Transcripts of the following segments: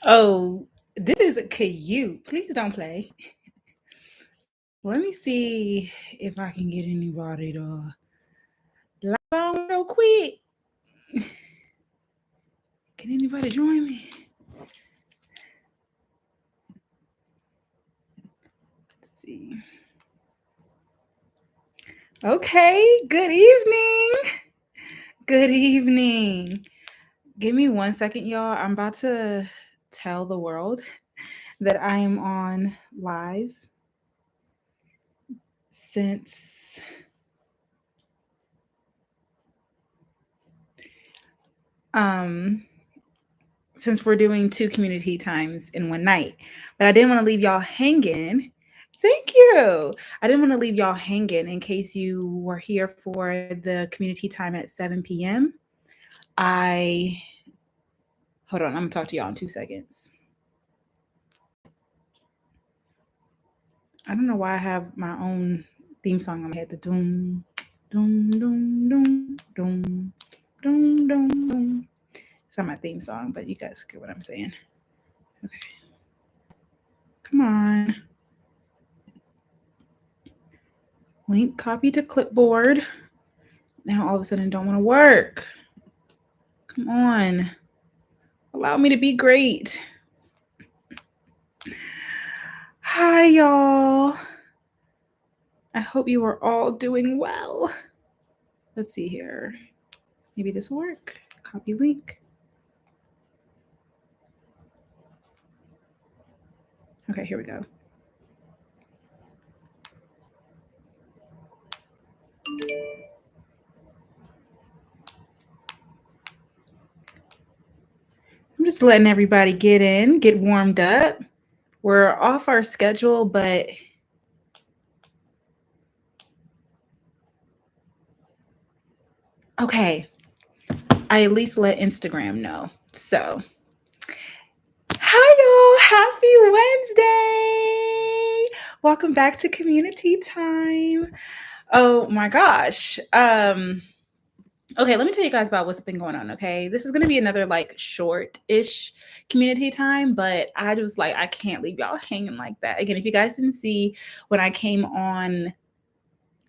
Oh, this is cute. Please don't play. Let me see if I can get anybody to log on real quick. Can anybody join me? Let's see. Okay, good evening. Good evening. Give me 1 second, y'all. I'm about to tell the world that I am on live since since we're doing 2 community times in one night. But I didn't want to leave y'all hanging. Thank you. I didn't want to leave y'all hanging in case you were here for the community time at 7 p.m. Hold on, I'm going to talk to y'all in 2 seconds. I don't know why I have my own theme song on my head. The doom, doom, doom, doom, doom, doom, doom, doom. It's not my theme song, but you guys get what I'm saying. Okay. Come on. Link copy to clipboard. Now all of a sudden don't want to work. Come on. Allow me to be great. Hi, y'all. I hope you are all doing well. Let's see here. Maybe this will work. Copy link. Okay, here we go. I'm just letting everybody get in, get warmed up. We're off our schedule, but okay. I at least let Instagram know. So, hi y'all. Happy Wednesday. Welcome back to Community Time. Oh my gosh. Okay, let me tell you guys about what's been going on, okay? This is going to be another like short-ish community time, but I just like I can't leave y'all hanging like that. Again, if you guys didn't see when I came on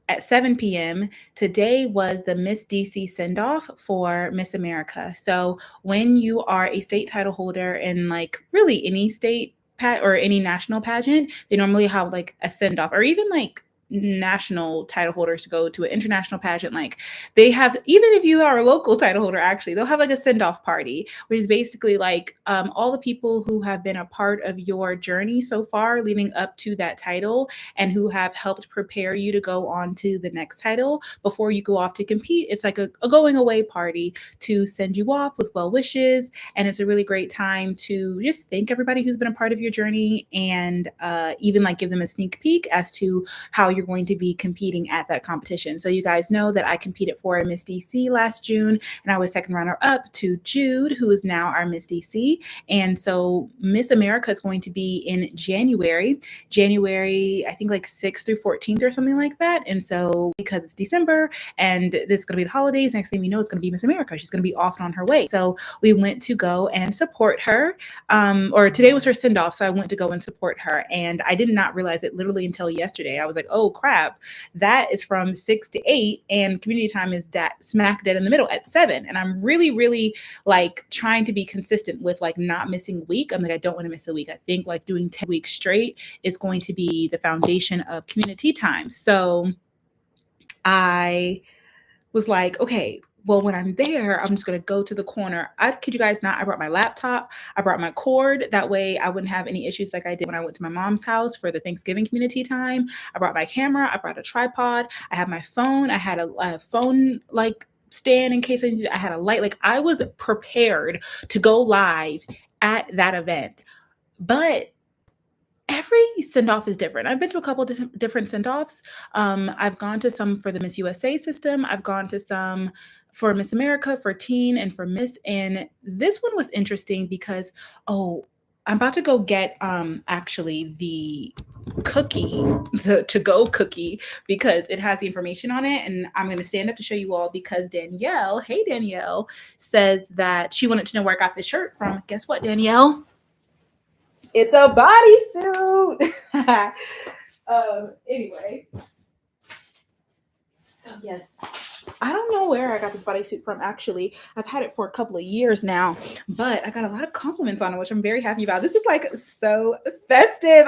at 7 p.m., today was the Miss DC send-off for Miss America. So when you are a state title holder in like really any state or any national pageant, they normally have like a send-off, or even like national title holders to go to an international pageant. Like they have, even if you are a local title holder, actually they'll have like a send-off party, which is basically like all the people who have been a part of your journey so far leading up to that title and who have helped prepare you to go on to the next title before you go off to compete. It's like a going away party to send you off with well wishes. And it's a really great time to just thank everybody who's been a part of your journey, and even like give them a sneak peek as to how you're going to be competing at that competition. So you guys know that I competed for Miss DC last June, and I was second runner up to Jude, who is now our Miss DC. And so Miss America is going to be in January, I think like 6th through 14th or something like that. And so because it's December and this is going to be the holidays, next thing we know, it's going to be Miss America. She's going to be off and on her way. So we went to go and support her. Or today was her send off. So I went to go and support her. And I did not realize it literally until yesterday. I was like, oh crap, that is from 6 to 8. And community time is that smack dead in the middle at 7. And I'm really, really like trying to be consistent with like not missing a week. I'm like, I don't want to miss a week. I think like doing 10 weeks straight is going to be the foundation of community time. So I was like, okay, well, when I'm there, I'm just going to go to the corner. I kid you guys not, I brought my laptop. I brought my cord. That way I wouldn't have any issues like I did when I went to my mom's house for the Thanksgiving community time. I brought my camera. I brought a tripod. I had my phone. I had a phone like stand in case I had a light. Like I was prepared to go live at that event. But every send-off is different. I've been to a couple different send-offs. I've gone to some for the Miss USA system. I've gone to some for Miss America, for teen, and for Miss. And this one was interesting because, I'm about to go get actually the cookie, the to go cookie, because it has the information on it, and I'm going to stand up to show you all because Danielle, hey Danielle, says that she wanted to know where I got this shirt from. Guess what, Danielle? It's a bodysuit. Anyway, so yes, I don't know where I got this bodysuit from actually. I've had it for a couple of years now, but I got a lot of compliments on it, which I'm very happy about. This is like so festive.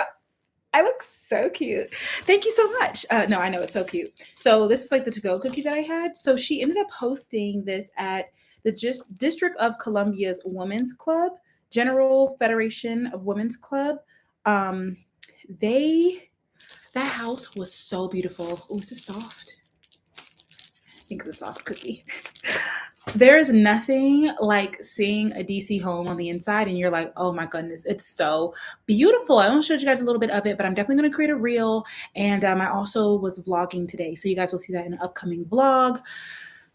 I look so cute. Thank you so much. No, I know it's so cute. So this is like the to-go cookie that I had. So she ended up hosting this at the District of Columbia's Women's Club, General Federation of Women's Club. Um, they that house was so beautiful. Oh, is this soft? I think it's a soft cookie. There is nothing like seeing a DC home on the inside, and you're like, oh my goodness, it's so beautiful. I don't show you guys a little bit of it, but I'm definitely going to create a reel. And I also was vlogging today, so you guys will see that in an upcoming vlog.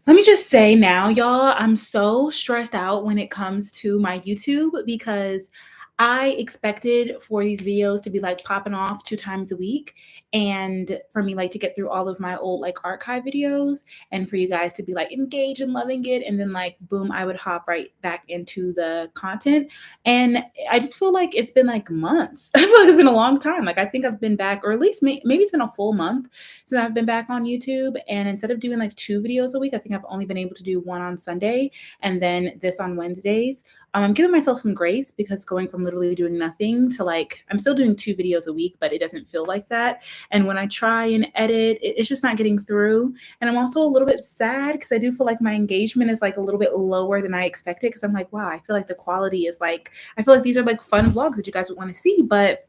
Let me just say now, y'all, I'm so stressed out when it comes to my YouTube because I expected for these videos to be like popping off 2 times a week, and for me like to get through all of my old like archive videos, and for you guys to be like engaged and loving it, and then like boom, I would hop right back into the content. And I just feel like it's been like months. I feel like it's been a long time. Like I think I've been back, or at least maybe it's been a full month since I've been back on YouTube. And instead of doing like 2 videos a week, I think I've only been able to do one on Sunday and then this on Wednesdays. I'm giving myself some grace because going from literally doing nothing to like, I'm still doing 2 videos a week, but it doesn't feel like that. And when I try and edit, it's just not getting through. And I'm also a little bit sad because I do feel like my engagement is like a little bit lower than I expected. Because I'm like, wow, I feel like the quality is like, I feel like these are like fun vlogs that you guys would want to see. But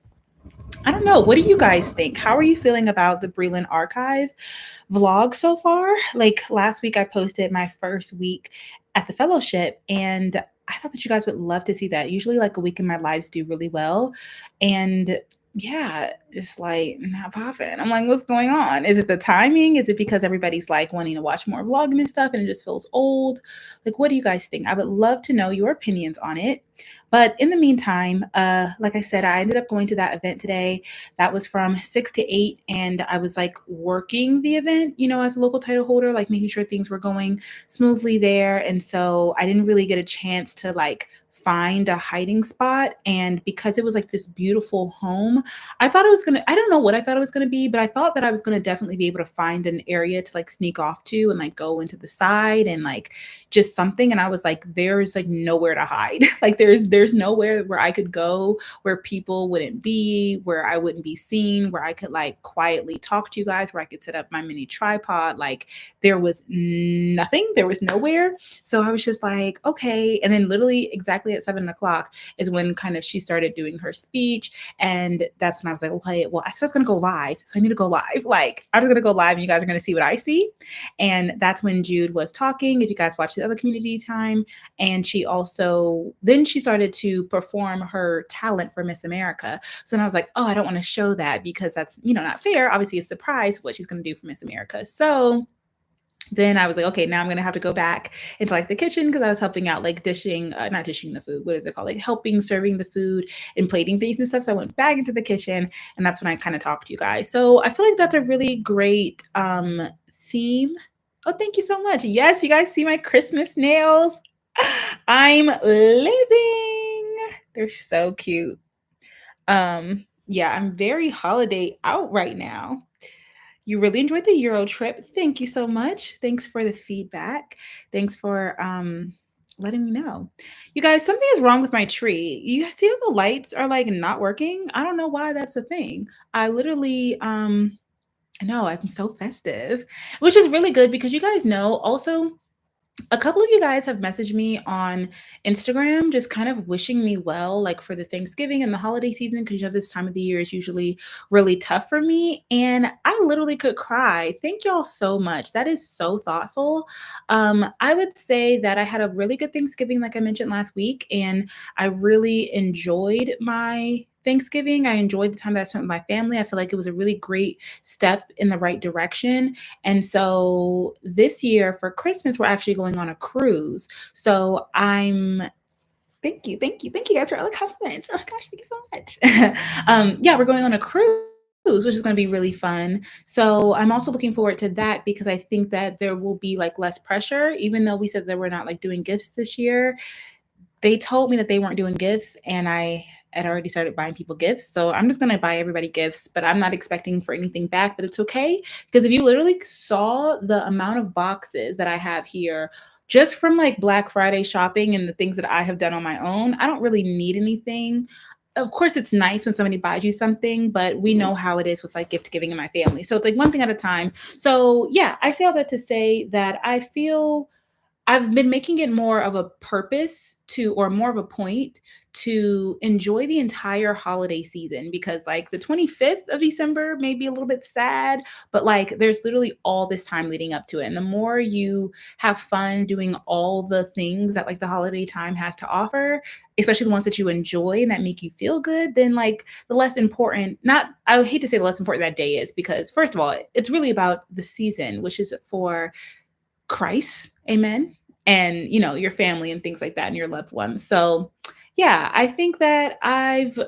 I don't know. What do you guys think? How are you feeling about the Brelynn archive vlog so far? Like last week, I posted my first week at the fellowship, and I thought that you guys would love to see that. Usually, like a week in my lives do really well. And yeah, it's like not popping. I'm like, what's going on? Is it the timing? Is it because everybody's like wanting to watch more vlogging and stuff and it just feels old? Like, what do you guys think? I would love to know your opinions on it. But in the meantime, like I said, I ended up going to that event today. That was from 6 to 8, and I was like working the event, as a local title holder, like making sure things were going smoothly there. And so I didn't really get a chance to like find a hiding spot. And because it was like this beautiful home, I thought it was gonna, I don't know what I thought it was gonna be, but I thought that I was gonna definitely be able to find an area to like sneak off to and like go into the side and like just something. And I was like, there's like nowhere to hide. Like there's nowhere where I could go where people wouldn't be, where I wouldn't be seen, where I could like quietly talk to you guys, where I could set up my mini tripod. Like there was nothing, there was nowhere. So I was just like, okay. And then literally exactly at 7 o'clock is when kind of she started doing her speech. And that's when I was like, okay, well, I said I was going to go live. So I need to go live. Like I'm just going to go live and you guys are going to see what I see. And that's when Jude was talking. If you guys watch the other community time, and she also, then she started to perform her talent for Miss America. So then I was like, oh, I don't want to show that because that's, not fair. Obviously a surprise what she's going to do for Miss America. So then I was like, okay, now I'm going to have to go back into like the kitchen because I was helping out like dishing, not dishing the food. What is it called? Like helping serving the food and plating things and stuff. So I went back into the kitchen, and that's when I kind of talked to you guys. So I feel like that's a really great theme. Oh, thank you so much. Yes, you guys see my Christmas nails. I'm living. They're so cute. Yeah, I'm very holiday out right now. You really enjoyed the Euro trip. Thank you so much. Thanks for the feedback. Thanks for letting me know. You guys, something is wrong with my tree. You see how the lights are like not working? I don't know why that's a thing. I literally I know I'm so festive, which is really good because you guys know also a couple of you guys have messaged me on Instagram just kind of wishing me well, like for the Thanksgiving and the holiday season, because this time of the year is usually really tough for me. And I literally could cry. Thank y'all so much. That is so thoughtful. I would say that I had a really good Thanksgiving, like I mentioned last week, and I really enjoyed my Thanksgiving. I enjoyed the time that I spent with my family. I feel like it was a really great step in the right direction. And so this year for Christmas, we're actually going on a cruise. So I'm Thank you, thank you, thank you guys for all the compliments. Oh my gosh, thank you so much. Yeah, we're going on a cruise, which is going to be really fun. So I'm also looking forward to that because I think that there will be like less pressure, even though we said that we're not like doing gifts this year. They told me that they weren't doing gifts, and I had already started buying people gifts. So I'm just gonna buy everybody gifts, but I'm not expecting for anything back. But it's okay because if you literally saw the amount of boxes that I have here, just from like Black Friday shopping and the things that I have done on my own, I don't really need anything. Of course, it's nice when somebody buys you something, but we know how it is with like gift giving in my family. So it's like one thing at a time. So yeah, I say all that to say that I feel I've been making it more of a purpose to, or more of a point to enjoy the entire holiday season because, like, the 25th of December may be a little bit sad, but like, there's literally all this time leading up to it. And the more you have fun doing all the things that, like, the holiday time has to offer, especially the ones that you enjoy and that make you feel good, then, like, the less important, not, I would hate to say the less important that day is because, first of all, it's really about the season, which is for Christ, amen, and your family and things like that and your loved ones. So, yeah, I think that I've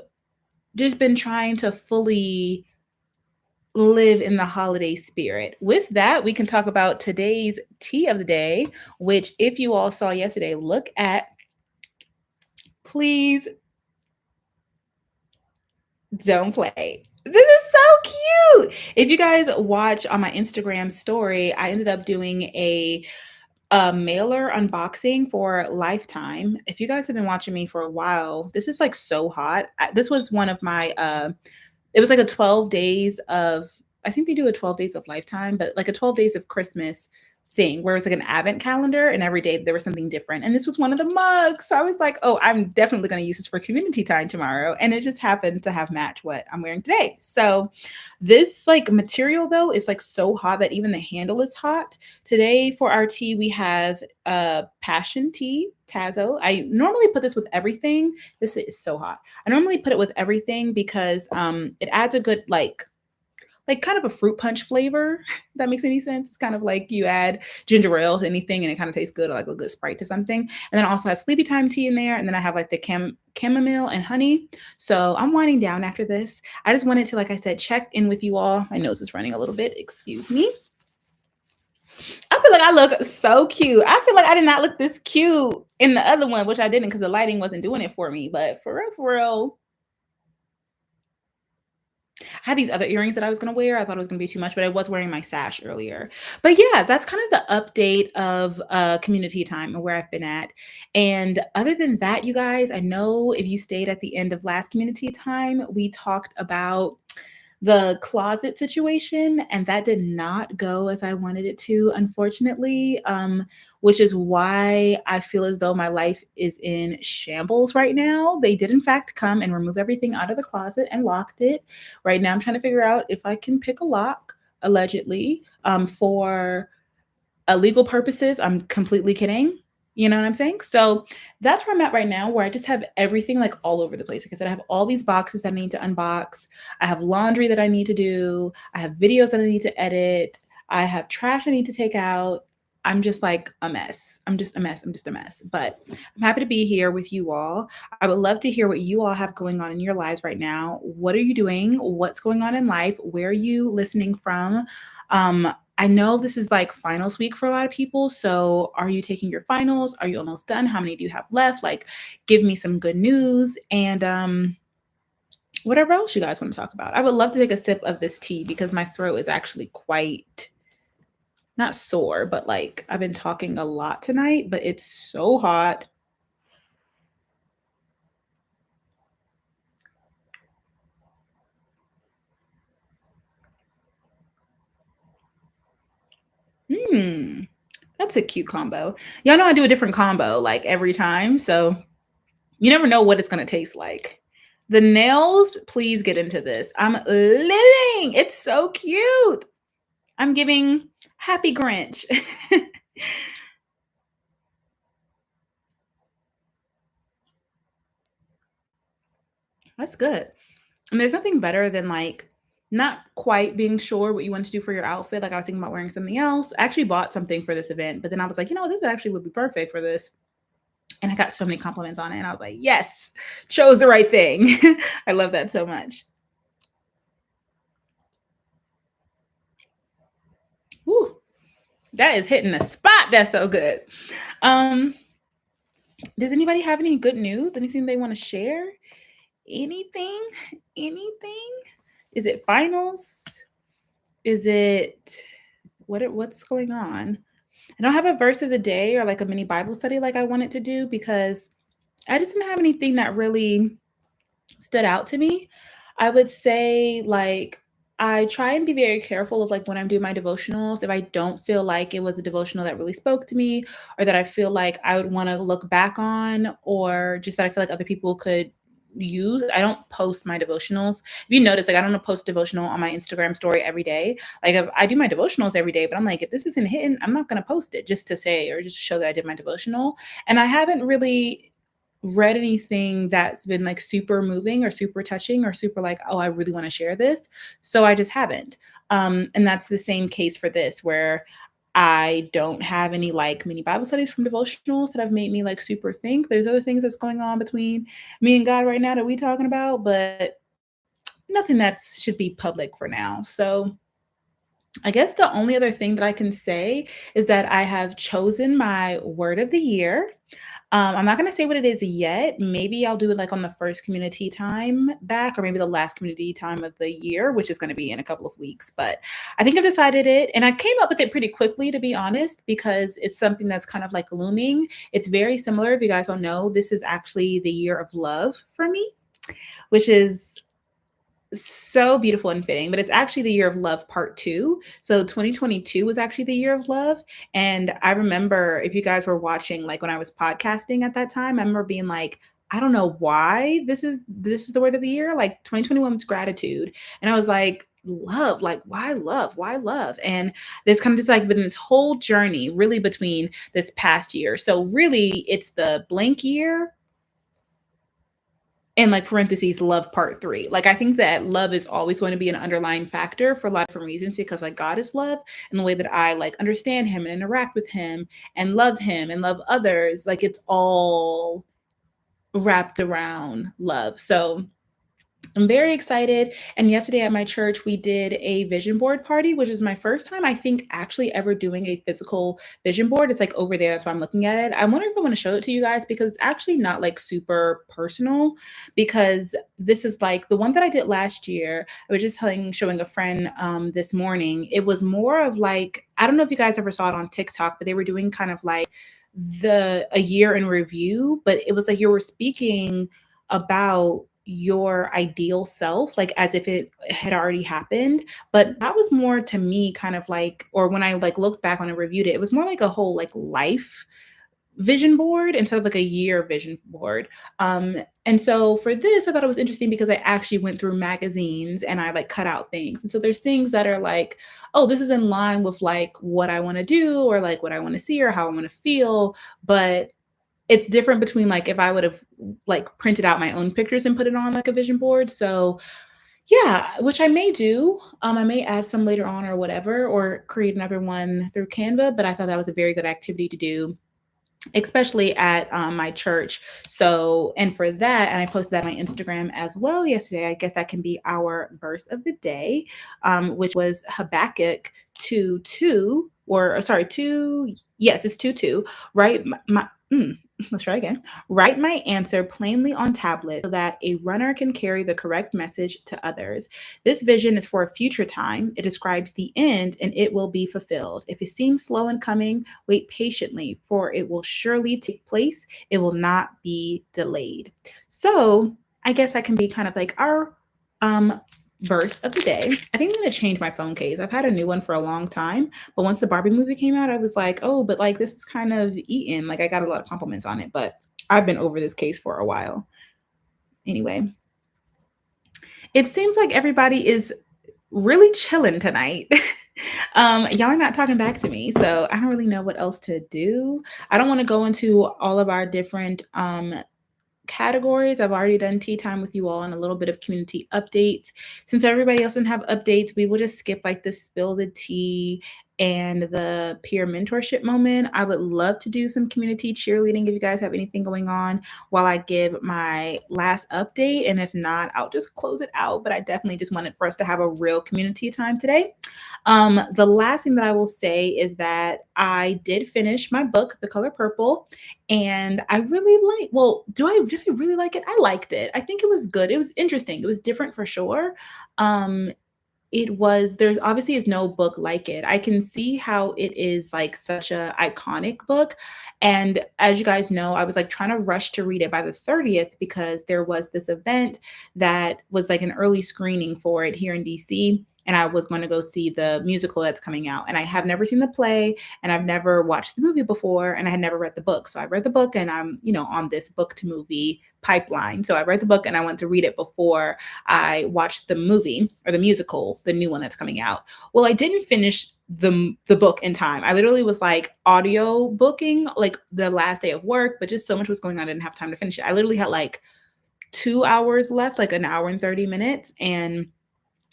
just been trying to fully live in the holiday spirit. With that, we can talk about today's tea of the day, which if you all saw yesterday, look at, please don't play. This is so cute. If you guys watch on my Instagram story, I ended up doing a mailer unboxing for Lifetime. If you guys have been watching me for a while, this is like so hot. This was one of my it was like a 12 days of, I think they do a 12 days of Lifetime, but like a 12 days of Christmas thing where it's like an advent calendar and every day there was something different. And this was one of the mugs. So I was like, oh, I'm definitely going to use this for community time tomorrow. And it just happened to have match what I'm wearing today. So this like material though is like so hot that even the handle is hot. Today for our tea, we have passion tea, Tazo. I normally put this with everything. This is so hot. I normally put it with everything because it adds a good like kind of a fruit punch flavor. If that makes any sense. It's kind of like you add ginger ale to anything and it kind of tastes good, or like a good Sprite to something. And then I also have sleepy time tea in there. And then I have like the chamomile and honey. So I'm winding down after this. I just wanted to, like I said, check in with you all. My nose is running a little bit. Excuse me. I feel like I look so cute. I feel like I did not look this cute in the other one, which I didn't because the lighting wasn't doing it for me. But for real, I had these other earrings that I was going to wear. I thought it was going to be too much, but I was wearing my sash earlier. But yeah, that's kind of the update of community time and where I've been at. And other than that, you guys, I know if you stayed at the end of last community time, we talked about the closet situation, and that did not go as I wanted it to, unfortunately, which is why I feel as though my life is in shambles right now. They did, in fact, come and remove everything out of the closet and locked it. Right now, I'm trying to figure out if I can pick a lock, allegedly, for legal purposes. I'm completely kidding. You know what I'm saying? So that's where I'm at right now, where I just have everything like all over the place. Like I said, I have all these boxes that I need to unbox. I have laundry that I need to do. I have videos that I need to edit. I have trash I need to take out. I'm just like a mess. I'm just a mess. I'm just a mess. But I'm happy to be here with you all. I would love to hear what you all have going on in your lives right now. What are you doing? What's going on in life? Where are you listening from? I know this is like finals week for a lot of people. So are you taking your finals? Are you almost done? How many do you have left? Like, give me some good news. And whatever else you guys want to talk about. I would love to take a sip of this tea because my throat is actually quite not sore, but like I've been talking a lot tonight, but it's so hot. Hmm. That's a cute combo. Y'all know I do a different combo like every time. So you never know what it's going to taste like. The nails, please get into this. I'm living. It's so cute. I'm giving happy Grinch. That's good. And there's nothing better than like not quite being sure what you want to do for your outfit. Like I was thinking about wearing something else. I actually bought something for this event, but then I was like, this actually would be perfect for this. And I got so many compliments on it. And I was like, yes, chose the right thing. I love that so much. Woo, that is hitting the spot. That's so good. Um, does anybody have any good news? Anything they want to share? Anything? Anything? Is it finals? Is it what's going on? I don't have a verse of the day or like a mini Bible study like I wanted to do because I just didn't have anything that really stood out to me. I would say like I try and be very careful of like when I'm doing my devotionals, if I don't feel like it was a devotional that really spoke to me or that I feel like I would want to look back on or just that I feel like other people could use. I don't post my devotionals. If you notice, like I don't post devotional on my Instagram story every day. Like I do my devotionals every day, but I'm like, if this isn't hitting, I'm not gonna post it just to say or just to show that I did my devotional. And I haven't really read anything that's been like super moving or super touching or super like, oh, I really want to share this. So I just haven't. And that's the same case for this, where I don't have any like mini Bible studies from devotionals that have made me like super think. There's other things that's going on between me and God right now that we talking about, but nothing that should be public for now. So I guess the only other thing that I can say is that I have chosen my word of the year. I'm not going to say what it is yet. Maybe I'll do it like on the first community time back, or maybe the last community time of the year, which is going to be in a couple of weeks. But I think I've decided it. And I came up with it pretty quickly, to be honest, because it's something that's kind of like looming. It's very similar. If you guys don't know, this is actually the year of love for me, which is so beautiful and fitting, but it's actually the year of love part 2. So 2022 was actually the year of love. And I remember if you guys were watching, like when I was podcasting at that time, I remember being like, I don't know why this is the word of the year. Like 2021 was gratitude. And I was like, love, like why love? Why love? And this kind of just like been this whole journey really between this past year. So really it's the blank year and like parentheses love part 3. Like I think that love is always going to be an underlying factor for a lot of different reasons, because like God is love, and the way that I like understand him and interact with him and love others, like it's all wrapped around love. So I'm very excited. And yesterday at my church, we did a vision board party, which is my first time, I think, actually ever doing a physical vision board. It's like over there. That's why I'm looking at it. I wonder if I want to show it to you guys because it's actually not like super personal, because this is like the one that I did last year. I was just showing a friend this morning. It was more of like, I don't know if you guys ever saw it on TikTok, but they were doing kind of like a year in review, but it was like you were speaking about your ideal self, like as if it had already happened. But that was more to me kind of like, or when I like looked back on and reviewed it, it was more like a whole like life vision board instead of like a year vision board. And so for this, I thought it was interesting because I actually went through magazines and I like cut out things. And so there's things that are like, oh, this is in line with like what I want to do or like what I want to see or how I want to feel. But it's different between like if I would have like printed out my own pictures and put it on like a vision board. So yeah, which I may do. I may add some later on or whatever, or create another one through Canva. But I thought that was a very good activity to do, especially at my church. So, and for that, and I posted that on my Instagram as well yesterday. I guess that can be our verse of the day, which was Habakkuk 2:2, or sorry, 2. Yes, it's 2:2. Right, let's try again. Write my answer plainly on tablet so that a runner can carry the correct message to others. This vision is for a future time. It describes the end and it will be fulfilled. If it seems slow in coming, wait patiently, for it will surely take place. It will not be delayed. So I guess that can be kind of like our verse of the day. I think I'm going to change my phone case. I've had a new one for a long time, but once the Barbie movie came out, I was like, oh, but like this is kind of eaten. Like I got a lot of compliments on it, but I've been over this case for a while. Anyway, it seems like everybody is really chilling tonight. Y'all are not talking back to me, so I don't really know what else to do. I don't want to go into all of our different categories. I've already done tea time with you all and a little bit of community updates. Since everybody else didn't have updates, we will just skip like the spill the tea and the peer mentorship moment. I would love to do some community cheerleading if you guys have anything going on while I give my last update. And if not, I'll just close it out. But I definitely just wanted for us to have a real community time today. The last thing that I will say is that I did finish my book, The Color Purple, and I really like. Well, did I really like it? I liked it. I think it was good. It was interesting. It was different for sure. Um, it was There obviously is no book like it. I can see how it is like such a iconic book. And as you guys know, I was like trying to rush to read it by the 30th because there was this event that was like an early screening for it here in DC. And I was going to go see the musical that's coming out. And I have never seen the play and I've never watched the movie before and I had never read the book. So I read the book and I'm, on this book to movie pipeline. So I read the book and I went to read it before I watched the movie or the musical, the new one that's coming out. Well, I didn't finish the book in time. I literally was like audio booking like the last day of work, but just so much was going on, I didn't have time to finish it. I literally had like 2 hours left, like an hour and 30 minutes. And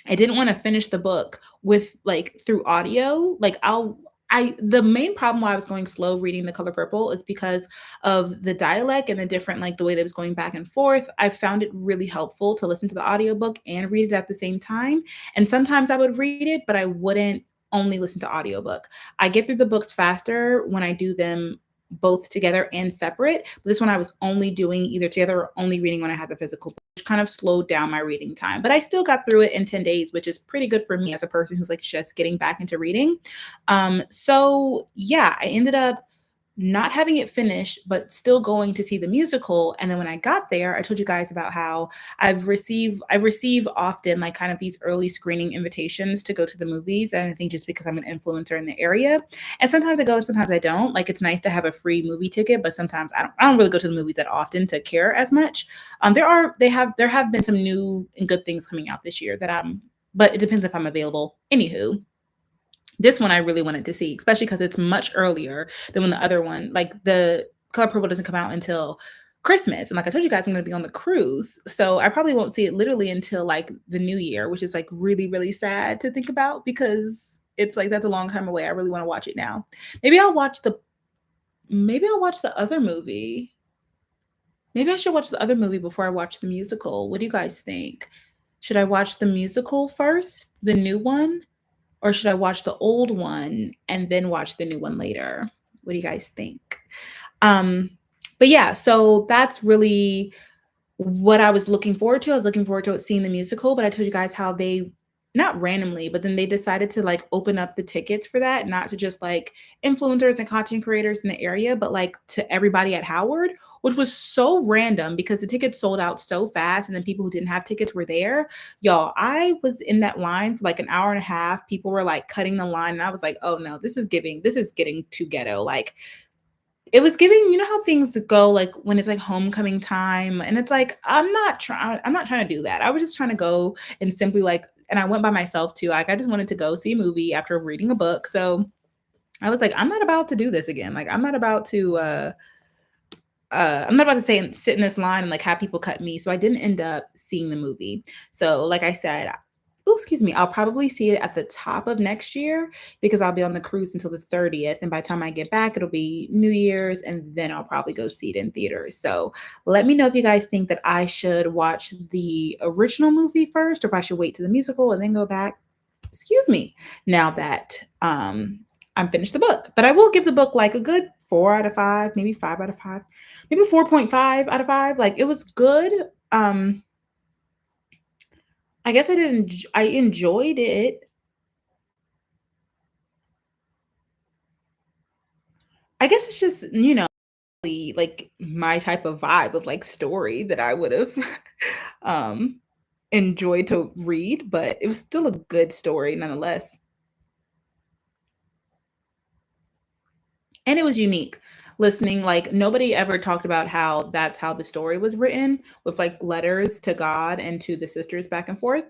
I didn't want to finish the book with like through audio. The main problem why I was going slow reading The Color Purple is because of the dialect and the different, like the way that it was going back and forth. I found it really helpful to listen to the audiobook and read it at the same time. And sometimes I would read it, but I wouldn't only listen to audiobook. I get through the books faster when I do them both together and separate. But this one I was only doing either together or only reading when I had the physical book, which kind of slowed down my reading time. But I still got through it in 10 days, which is pretty good for me as a person who's like just getting back into reading. So yeah, I ended up not having it finished, but still going to see the musical. And then when I got there, I told you guys about how I receive often like kind of these early screening invitations to go to the movies. And I think just because I'm an influencer in the area, and sometimes I go and sometimes I don't. Like it's nice to have a free movie ticket, but sometimes I don't really go to the movies that often to care as much. There have been some new and good things coming out this year but it depends if I'm available. Anywho, this one I really wanted to see, especially because it's much earlier than when the other one, like the Color Purple doesn't come out until Christmas. And like I told you guys, I'm going to be on the cruise. So I probably won't see it literally until like the new year, which is like really, really sad to think about because it's like, that's a long time away. I really want to watch it now. Maybe I'll watch the other movie. Maybe I should watch the other movie before I watch the musical. What do you guys think? Should I watch the musical first, the new one? Or should I watch the old one and then watch the new one later? What do you guys think? But yeah, so that's really what I was looking forward to. I was looking forward to seeing the musical, but I told you guys how they, not randomly, but then they decided to like open up the tickets for that, not to just like influencers and content creators in the area, but like to everybody at Howard, which was so random because the tickets sold out so fast. And then people who didn't have tickets were there. Y'all, I was in that line for like an hour and a half. People were like cutting the line. And I was like, oh no, this is getting too ghetto. Like it was giving, you know how things go like when it's like homecoming time and it's like, I'm not trying to do that. I was just trying to go and simply like, and I went by myself too. Like I just wanted to go see a movie after reading a book. So I was like, I'm not about to do this again. Like I'm not about to say sit in this line and like have people cut me. So I didn't end up seeing the movie. So like I said, I'll probably see it at the top of next year because I'll be on the cruise until the 30th. And by the time I get back, it'll be New Year's and then I'll probably go see it in theaters. So let me know if you guys think that I should watch the original movie first or if I should wait to the musical and then go back. Excuse me. Now that I'm finished the book, but I will give the book like a good 4 out of 5, maybe 5 out of 5, maybe 4.5 out of 5. Like it was good. I guess I enjoyed it. I guess it's just, like my type of vibe of like story that I would have enjoyed to read, but it was still a good story nonetheless. And it was unique listening. Like nobody ever talked about how that's how the story was written with like letters to God and to the sisters back and forth.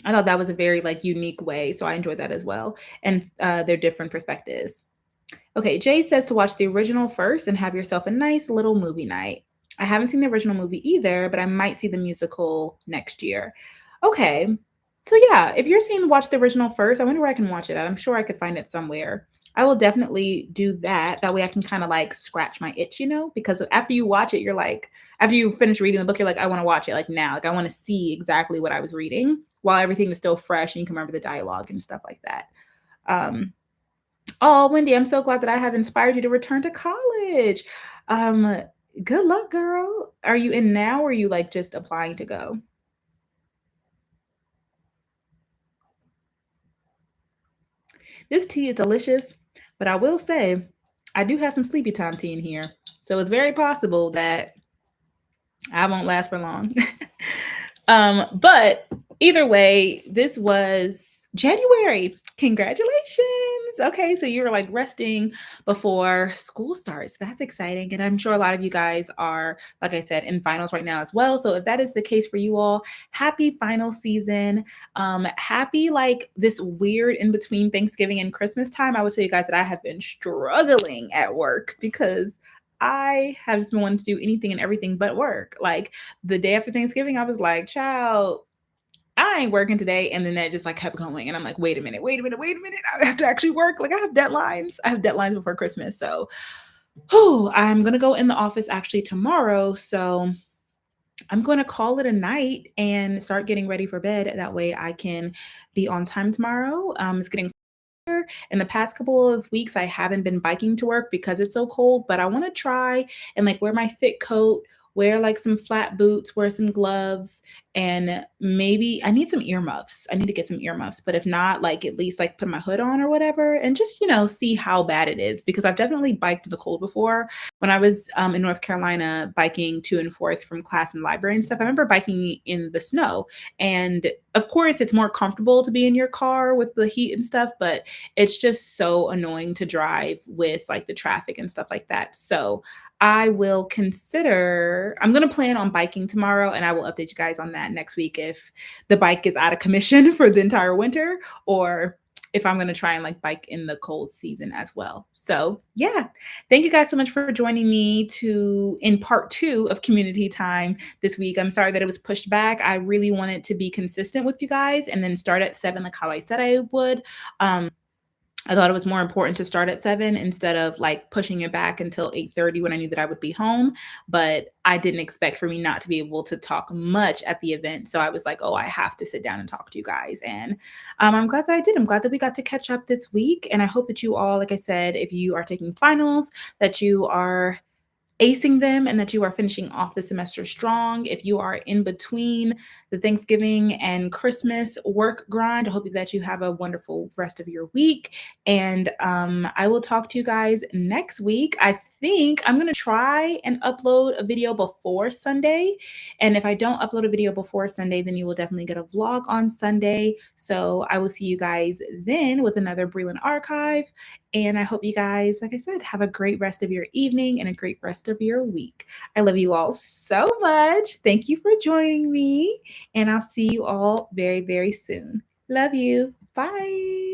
I thought that was a very like unique way. So I enjoyed that as well. And their different perspectives. Okay, Jay says to watch the original first and have yourself a nice little movie night. I haven't seen the original movie either, but I might see the musical next year. Okay, So yeah, if you're seeing watch the original first, I wonder where I can watch it at. I'm sure I could find it somewhere. I will definitely do that. That way I can kind of like scratch my itch, because after you watch it, you're like, after you finish reading the book, you're like, I want to watch it like now. Like I want to see exactly what I was reading while everything is still fresh and you can remember the dialogue and stuff like that. Um, oh, Wendy, I'm so glad that I have inspired you to return to college. Um, Good luck, girl. Are you in now or are you like just applying to go? This tea is delicious, but I will say I do have some sleepy time tea in here. So it's very possible that I won't last for long. But either way, this was January. Congratulations. Okay, so you were like resting before school starts. That's exciting. And I'm sure a lot of you guys are, like I said, in finals right now as well. So if that is the case for you all, happy final season. Happy like this weird in between Thanksgiving and Christmas time. I would tell you guys that I have been struggling at work because I have just been wanting to do anything and everything but work. Like the day after Thanksgiving, I was like, child, I ain't working today. And then that just like kept going. And I'm like, wait a minute, wait a minute, wait a minute. I have to actually work. Like I have deadlines. I have deadlines before Christmas. So I'm going to go in the office actually tomorrow. So I'm going to call it a night and start getting ready for bed. That way I can be on time tomorrow. It's getting in the past couple of weeks, I haven't been biking to work because it's so cold, but I want to try and like wear my thick coat, wear like some flat boots, wear some gloves, and maybe I need some earmuffs. I need to get some earmuffs, but if not, like at least like put my hood on or whatever and just, see how bad it is because I've definitely biked in the cold before. When I was in North Carolina biking to and forth from class and library and stuff, I remember biking in the snow. And of course, it's more comfortable to be in your car with the heat and stuff, but it's just so annoying to drive with like the traffic and stuff like that. So I'm going to plan on biking tomorrow and I will update you guys on that next week if the bike is out of commission for the entire winter or if I'm going to try and like bike in the cold season as well. So yeah, thank you guys so much for joining me in part 2 of community time this week. I'm sorry that it was pushed back. I really wanted to be consistent with you guys and then start at 7 like how I said I would. I thought it was more important to start at 7 instead of like pushing it back until 8:30 when I knew that I would be home. But I didn't expect for me not to be able to talk much at the event. So I was like, oh, I have to sit down and talk to you guys. And I'm glad that I did. I'm glad that we got to catch up this week. And I hope that you all, like I said, if you are taking finals, that you are acing them and that you are finishing off the semester strong. If you are in between the Thanksgiving and Christmas work grind, I hope that you have a wonderful rest of your week. And I will talk to you guys next week. I think I'm going to try and upload a video before Sunday. And if I don't upload a video before Sunday, then you will definitely get a vlog on Sunday. So I will see you guys then with another Brelynn archive. And I hope you guys, like I said, have a great rest of your evening and a great rest of your week. I love you all so much. Thank you for joining me. And I'll see you all very, very soon. Love you. Bye.